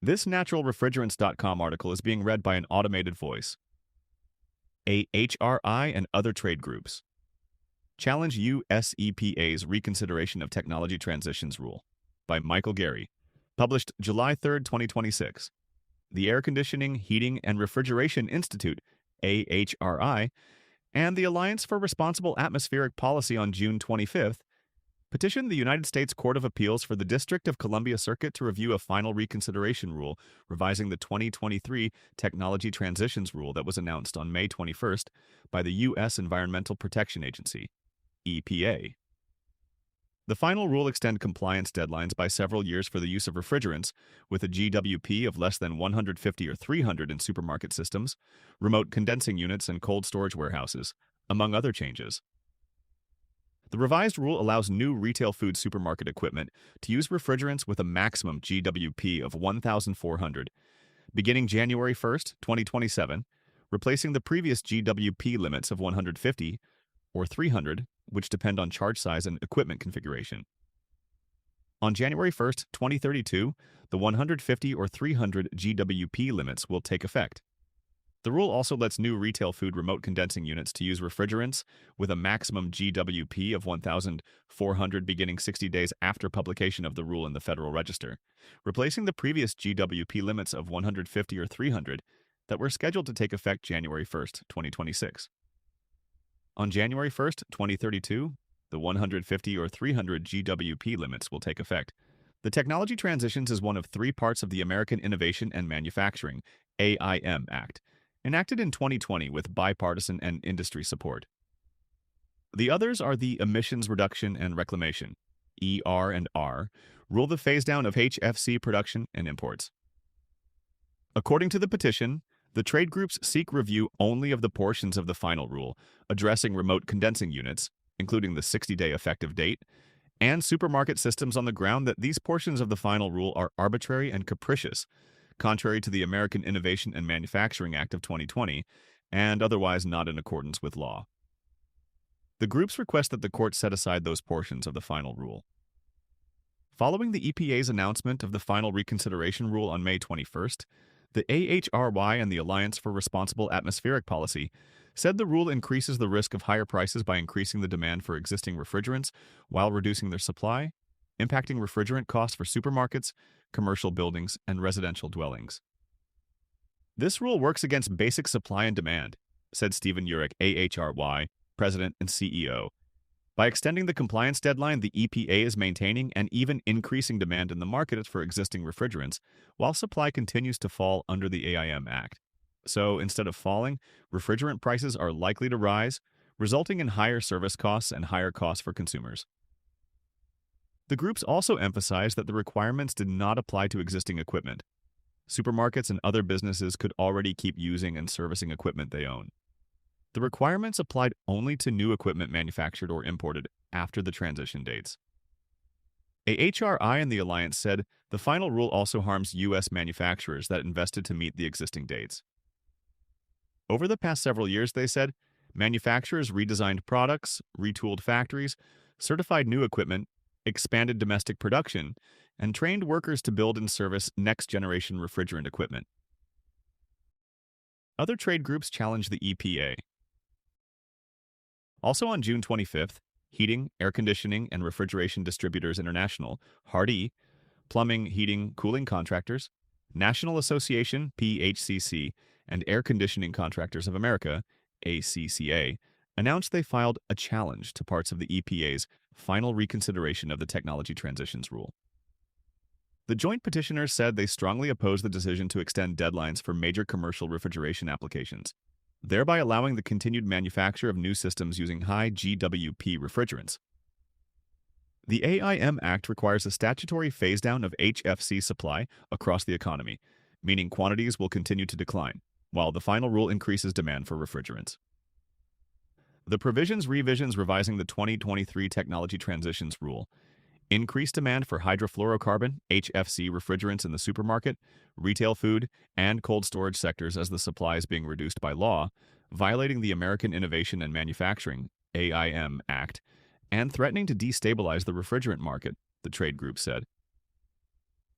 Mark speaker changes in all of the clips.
Speaker 1: This naturalrefrigerants.com article is being read by an automated voice. AHRI and other trade groups challenge U.S. EPA's Reconsideration of Technology Transitions Rule by Michael Gary, published July 3, 2026. The Air Conditioning, Heating, and Refrigeration Institute, AHRI, and the Alliance for Responsible Atmospheric Policy on June 25th petitioned the United States Court of Appeals for the District of Columbia Circuit to review a final reconsideration rule revising the 2023 Technology Transitions Rule that was announced on May 21st by the U.S. Environmental Protection Agency, EPA. The final rule extends compliance deadlines by several years for the use of refrigerants with a GWP of less than 150 or 300 in supermarket systems, remote condensing units, and cold storage warehouses, among other changes. The revised rule allows new retail food supermarket equipment to use refrigerants with a maximum GWP of 1,400, beginning January 1, 2027, replacing the previous GWP limits of 150 or 300, which depend on charge size and equipment configuration. On January 1, 2032, the 150 or 300 GWP limits will take effect. The rule also lets new retail food remote condensing units to use refrigerants with a maximum GWP of 1,400 beginning 60 days after publication of the rule in the Federal Register, replacing the previous GWP limits of 150 or 300 that were scheduled to take effect January 1, 2026. On January 1, 2032, the 150 or 300 GWP limits will take effect. The Technology Transitions is one of three parts of the American Innovation and Manufacturing (AIM) Act, enacted in 2020 with bipartisan and industry support. The others are the Emissions Reduction and Reclamation (ER&R) rule, the phase-down of HFC production and imports. According to the petition, the trade groups seek review only of the portions of the final rule addressing remote condensing units, including the 60-day effective date, and supermarket systems on the ground that these portions of the final rule are arbitrary and capricious, contrary to the American Innovation and Manufacturing Act of 2020, and otherwise not in accordance with law. The groups request that the court set aside those portions of the final rule. Following the EPA's announcement of the final reconsideration rule on May 21st, the AHRI and the Alliance for Responsible Atmospheric Policy said the rule increases the risk of higher prices by increasing the demand for existing refrigerants while reducing their supply, impacting refrigerant costs for supermarkets, commercial buildings, and residential dwellings. This rule works against basic supply and demand, said Stephen Urich, AHRI, President and CEO. By extending the compliance deadline, the EPA is maintaining and even increasing demand in the market for existing refrigerants, while supply continues to fall under the AIM Act. So, instead of falling, refrigerant prices are likely to rise, resulting in higher service costs and higher costs for consumers. The groups also emphasized that the requirements did not apply to existing equipment. Supermarkets and other businesses could already keep using and servicing equipment they own. The requirements applied only to new equipment manufactured or imported after the transition dates. AHRI and the Alliance said the final rule also harms U.S. manufacturers that invested to meet the existing dates. Over the past several years, they said, manufacturers redesigned products, retooled factories, certified new equipment, expanded domestic production, and trained workers to build and service next-generation refrigerant equipment. Other trade groups challenged the EPA. Also on June 25th, Heating, Air Conditioning, and Refrigeration Distributors International, AHRI, Plumbing, Heating, Cooling Contractors, National Association, PHCC, and Air Conditioning Contractors of America, ACCA, announced they filed a challenge to parts of the EPA's final reconsideration of the Technology Transitions Rule. The joint petitioners said they strongly oppose the decision to extend deadlines for major commercial refrigeration applications, thereby allowing the continued manufacture of new systems using high GWP refrigerants. The AIM Act requires a statutory phase-down of HFC supply across the economy, meaning quantities will continue to decline, while the final rule increases demand for refrigerants. The provisions revisions revising the 2023 Technology Transitions Rule increase demand for hydrofluorocarbon, HFC refrigerants in the supermarket, retail food, and cold storage sectors as the supply is being reduced by law, violating the American Innovation and Manufacturing (AIM) Act, and threatening to destabilize the refrigerant market, the trade group said.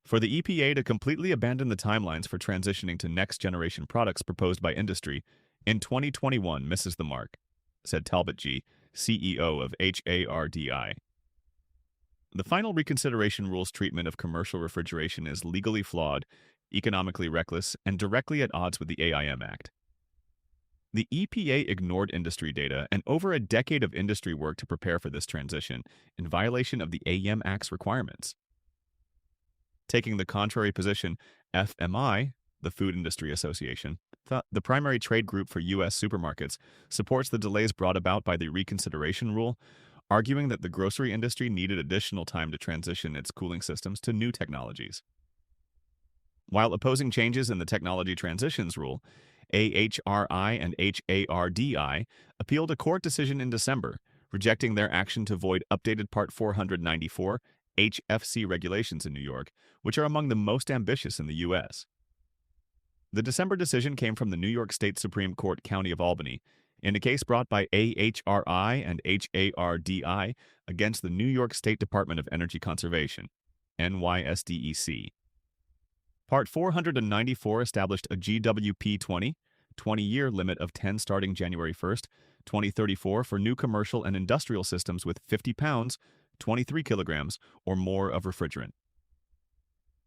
Speaker 1: For the EPA to completely abandon the timelines for transitioning to next-generation products proposed by industry in 2021 misses the mark, said Talbot G., CEO of AHRI. The final reconsideration rule's treatment of commercial refrigeration is legally flawed, economically reckless, and directly at odds with the AIM Act. The EPA ignored industry data and over a decade of industry work to prepare for this transition in violation of the AIM Act's requirements. Taking the contrary position, FMI, the Food Industry Association, the primary trade group for U.S. supermarkets, supports the delays brought about by the reconsideration rule, arguing that the grocery industry needed additional time to transition its cooling systems to new technologies. While opposing changes in the technology transitions rule, AHRI and HARDI appealed a court decision in December, rejecting their action to void updated Part 494 HFC regulations in New York, which are among the most ambitious in the U.S. The December decision came from the New York State Supreme Court County of Albany, in a case brought by AHRI and HARDI against the New York State Department of Energy Conservation, NYSDEC. Part 494 established a GWP 20-year limit of 10 starting January 1, 2034 for new commercial and industrial systems with 50 pounds, 23 kilograms, or more of refrigerant.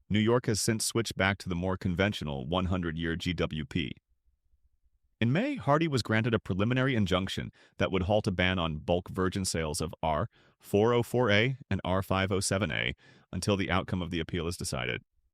Speaker 1: New York has since switched back to the more conventional 100-year GWP. In May, Hardy was granted a preliminary injunction that would halt a ban on bulk virgin sales of R404A and R507A until the outcome of the appeal is decided.